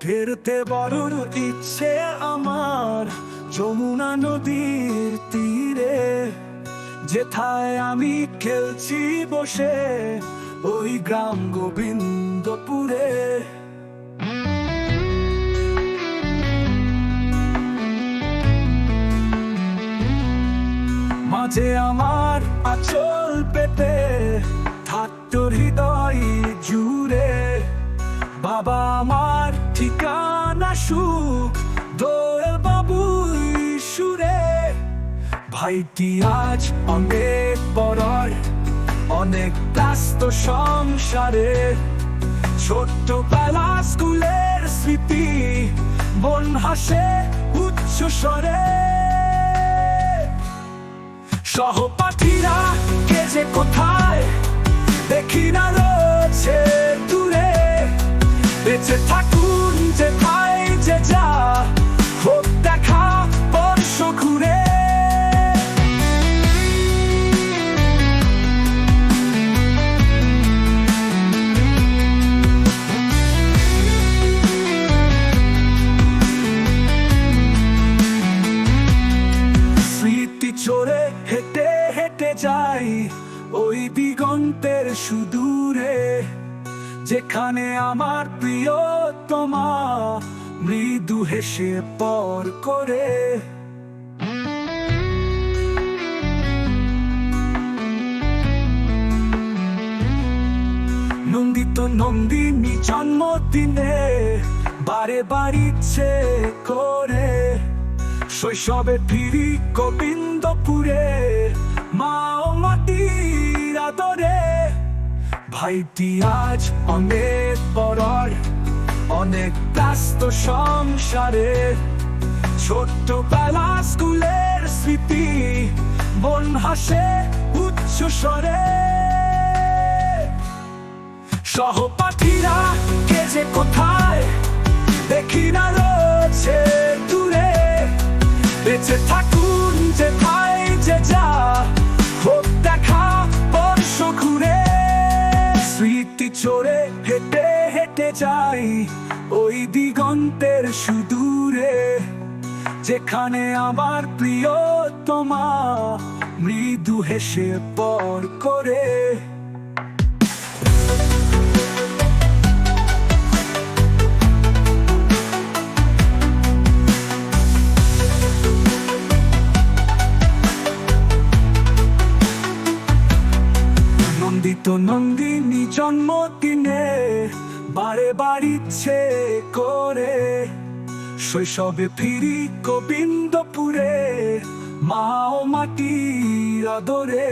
ফেরতে বড় ইচ্ছে আমার যমুনা নদীর তীরে, যেথায় আমি খেলছি বসে ওই গ্রাম গোবিন্দপুরে। মাঝে আমার আঁচল পেতে থাকতো হৃদয় জুড়ে, বাবা আমার ঠিকানা সুখ দোয়েল বাবুই সুরে। ভাইটি আজ অনেক বড়, অনেক ব্যস্ত সংসারে, ছোট্টবেলা স্কুলের স্মৃতি মন হাসে উচ্চ স্বরে। সহপাঠীরা কে যে কোথায় দেখি না রয়েছে দূরে, বেঁচে থাকুন যে ভাই যে যা, হোক দেখা বর্ষ ঘুরে। স্মৃতি চড়ে হেঁটে হেঁটে যাই ওই দিগন্তের সুদূরে, যেখানে আমার প্রিয়তমা মৃদু হেসে পর করে। নন্দিত নন্দিনী জন্মদিনে বারে বাড়িচ্ছে করে, শৈশবে ফিরি গোবিন্দপুরে মা ও মাটির আদরে। ভাইটি আজ অনেক বড়, অনেক ব্যস্ত সংসারে, ছোট্টবেলা স্কুলের স্মৃতি মন হাসে উচ্চ স্বরে। সহপাঠীরা কে যে কোথায় দেখি না রয়েছে দূরে, বেঁচে থাকুন যে ভাই যে যা, হোক দেখা বর্ষ ঘুরে। স্মৃতি চড়ে হেঁটে হেঁটে যাই ওই দিগন্তের সুদূরে, যেখানে আমার প্রিয়তমা মৃদু হেসে পর করে। নন্দিত নন্দিনী জন্মদিনে বারে বাড়িচ্ছে করে, শৈশবে ফিরি গোবিন্দপুরে মা ও মাটির আদরে।